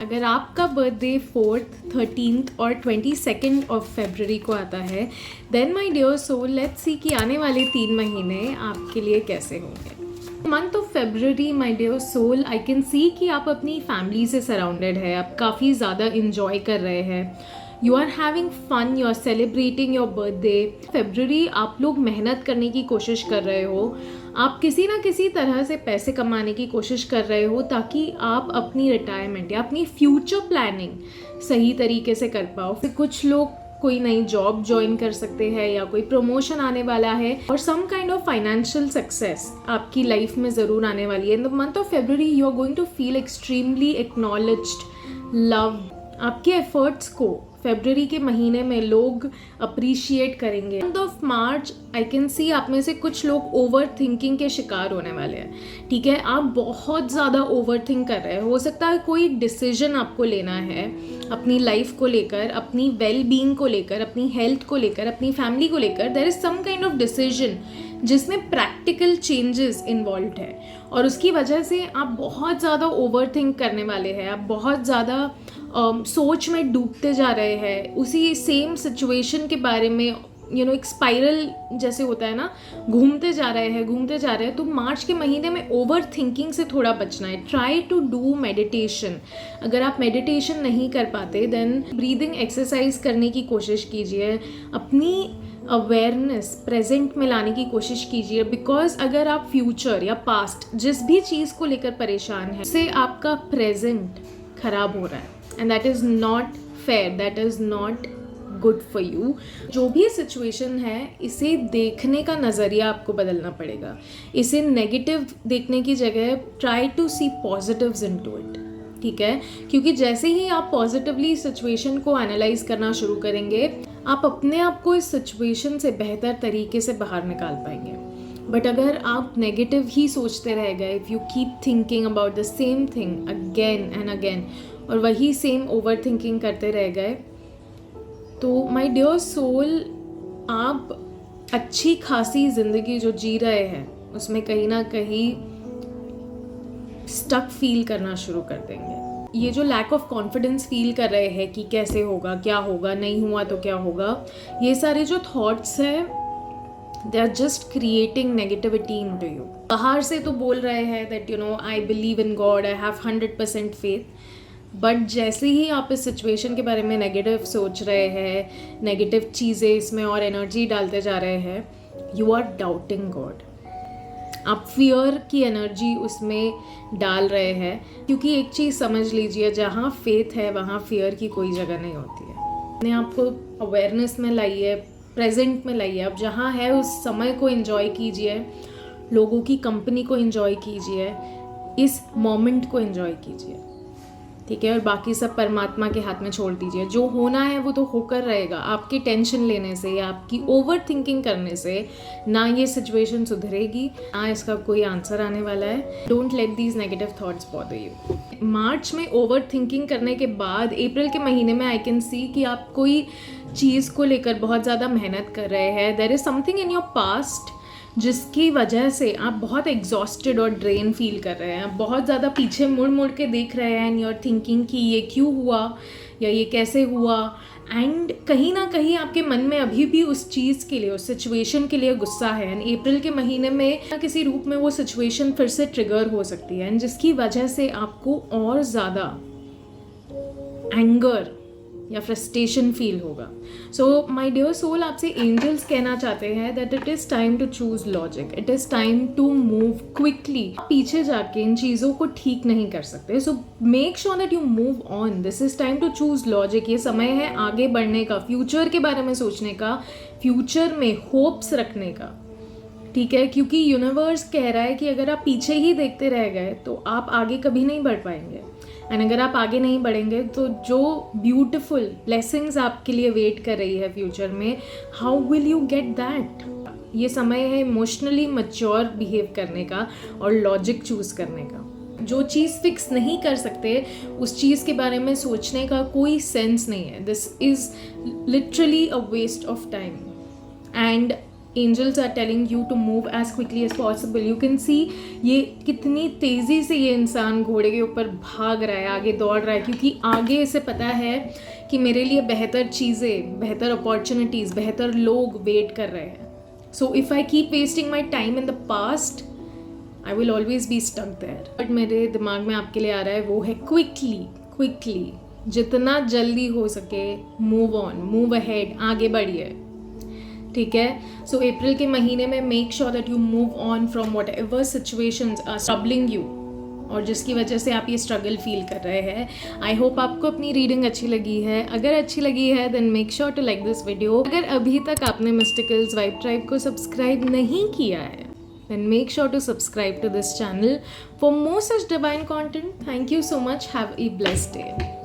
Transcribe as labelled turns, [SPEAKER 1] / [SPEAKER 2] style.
[SPEAKER 1] अगर आपका birthday 4th, 13th और 22nd ऑफ फरवरी को आता है, then my dear soul, let's see कि आने वाले 3 महीने आपके लिए कैसे होंगे। Month of February my dear soul, I can see कि आप अपनी फैमिली से सराउंडेड है, आप काफ़ी ज़्यादा इंजॉय कर रहे हैं, you are having fun, you are celebrating your birthday. फरवरी आप लोग मेहनत करने की कोशिश कर रहे हो, आप किसी ना किसी तरह से पैसे कमाने की कोशिश कर रहे हो ताकि आप अपनी रिटायरमेंट या अपनी फ्यूचर प्लानिंग सही तरीके से कर पाओ। कुछ लोग कोई नई जॉब ज्वाइन कर सकते हैं या कोई प्रमोशन आने वाला है और some kind of financial success आपकी लाइफ में ज़रूर आने वाली है। In the month of February you are going to feel extremely acknowledged, loved. आपके एफर्ट्स को फरवरी के महीने में लोग अप्रिशिएट करेंगे। Month of March I can see आप में से कुछ लोग ओवर थिंकिंग के शिकार होने वाले हैं। ठीक है, आप बहुत ज़्यादा ओवर थिंक कर रहे हैं। हो सकता है कोई डिसीजन आपको लेना है अपनी लाइफ को लेकर, अपनी वेल बीइंग को लेकर, अपनी हेल्थ को लेकर, अपनी फैमिली को लेकर। There is some kind of decision जिसमें प्रैक्टिकल चेंजेस इन्वॉल्व है और उसकी वजह से आप बहुत ज़्यादा ओवर थिंक करने वाले हैं। आप बहुत ज़्यादा सोच में डूबते जा रहे हैं, उसी सेम सिचुएशन के बारे में एक स्पाइरल जैसे होता है ना, घूमते जा रहे हैं। तो मार्च के महीने में ओवर थिंकिंग से थोड़ा बचना है। Try to do meditation. अगर आप मेडिटेशन नहीं कर पाते देन ब्रीदिंग एक्सरसाइज करने की कोशिश कीजिए, अपनी अवेयरनेस प्रेजेंट में लाने की कोशिश कीजिए। बिकॉज अगर आप फ्यूचर या पास्ट जिस भी चीज़ को लेकर परेशान है उससे आपका प्रेजेंट खराब हो रहा है and that is not fair, that is not good for you. जो भी सिचुएशन है इसे देखने का नज़रिया आपको बदलना पड़ेगा। इसे नेगेटिव देखने की जगह try to see positives into it. ठीक है, क्योंकि जैसे ही आप पॉजिटिवली सिचुएशन को एनालाइज करना शुरू करेंगे आप अपने आप को इस सिचुएशन से बेहतर तरीके से बाहर निकाल पाएंगे। बट अगर आप नेगेटिव ही सोचते रह गए, if you keep thinking about the same thing again and again और वही सेम ओवर थिंकिंग करते रह गए, तो माय डियर सोल, आप अच्छी खासी ज़िंदगी जो जी रहे हैं उसमें कहीं ना कहीं स्टक फील करना शुरू कर देंगे। ये जो लैक ऑफ कॉन्फिडेंस फील कर रहे हैं कि कैसे होगा, क्या होगा, नहीं हुआ तो क्या होगा, ये सारे जो थॉट्स हैं they are just creating negativity into you. बाहर से तो बोल रहे हैं that I believe in God, I have 100% faith, but जैसे ही आप इस सिचुएशन के बारे में नेगेटिव सोच रहे हैं, नेगेटिव चीज़ें इसमें और एनर्जी डालते जा रहे हैं, यू आर डाउटिंग गॉड। आप फियर की एनर्जी उसमें डाल रहे हैं। क्योंकि एक चीज़ समझ लीजिए, जहाँ फेथ है वहाँ फियर की कोई जगह नहीं होती है। अपने आप को अवेयरनेस में लाइए, प्रेजेंट में लाइए। आप जहाँ है उस समय को एंजॉय कीजिए, लोगों की कंपनी को एंजॉय कीजिए, इस मोमेंट को एंजॉय कीजिए। ठीक है, और बाकी सब परमात्मा के हाथ में छोड़ दीजिए। जो होना है वो तो होकर रहेगा। आपके टेंशन लेने से या आपकी ओवर थिंकिंग करने से ना ये सिचुएशन सुधरेगी, ना इसका कोई आंसर आने वाला है। Don't let these negative thoughts bother you. मार्च में ओवर थिंकिंग करने के बाद अप्रैल के महीने में आई कैन सी कि आप कोई चीज़ को लेकर बहुत ज़्यादा मेहनत कर रहे हैं। There is something in your past जिसकी वजह से आप बहुत एग्जॉस्टेड और ड्रेन फील कर रहे हैं। आप बहुत ज़्यादा पीछे मुड़ मुड़ के देख रहे हैं एंड यू आर थिंकिंग कि ये क्यों हुआ या ये कैसे हुआ, एंड कहीं ना कहीं आपके मन में अभी भी उस चीज़ के लिए, उस सिचुएशन के लिए गुस्सा है। एंड अप्रैल के महीने में किसी रूप में वो सिचुएशन फिर से ट्रिगर हो सकती है एंड जिसकी वजह से आपको और ज़्यादा एंगर या फ्रस्ट्रेशन फील होगा। सो माय डियर सोल, आपसे एंजल्स कहना चाहते हैं that it is time to choose logic, it is time to move quickly. पीछे जाके इन चीज़ों को ठीक नहीं कर सकते। So make sure that you move on. This is time to choose logic. ये समय है आगे बढ़ने का, फ्यूचर के बारे में सोचने का, फ्यूचर में होप्स रखने का। ठीक है, क्योंकि यूनिवर्स कह रहा है कि अगर आप पीछे ही देखते रह गए तो आप आगे कभी नहीं बढ़ पाएंगे। एंड अगर आप आगे नहीं बढ़ेंगे तो जो ब्यूटिफुल ब्लेसिंग्स आपके लिए वेट कर रही है फ्यूचर में, how will you get that? ये समय है इमोशनली मैच्योर बिहेव करने का और लॉजिक चूज़ करने का। जो चीज़ फिक्स नहीं कर सकते उस चीज़ के बारे में सोचने का कोई सेंस नहीं है। This is literally a waste of time. And angels are telling you to move as quickly as possible. You can see ये कितनी तेज़ी से ये इंसान घोड़े के ऊपर भाग रहा है, आगे दौड़ रहा है, क्योंकि आगे इसे पता है कि मेरे लिए बेहतर चीज़ें, बेहतर अपॉर्चुनिटीज़, बेहतर लोग वेट कर रहे हैं. So if I keep wasting my time in the past, I will always be stuck there. But मेरे दिमाग में आपके लिए आ रहा है वो है क्विकली, जितना जल्दी हो सके मूव ऑन, मूव अहेड, आगे बढ़िए. ठीक है. सो अप्रैल के महीने में make sure that you move on from whatever situations are troubling you, और जिसकी वजह से आप ये स्ट्रगल फील कर रहे हैं. आई होप आपको अपनी रीडिंग अच्छी लगी है. अगर अच्छी लगी है then make sure to like this video. अगर अभी तक आपने मिस्टिकल्स वाइब ट्राइब को सब्सक्राइब नहीं किया है then make sure to subscribe to this channel for more such divine content. Thank you so much. Have a blessed day.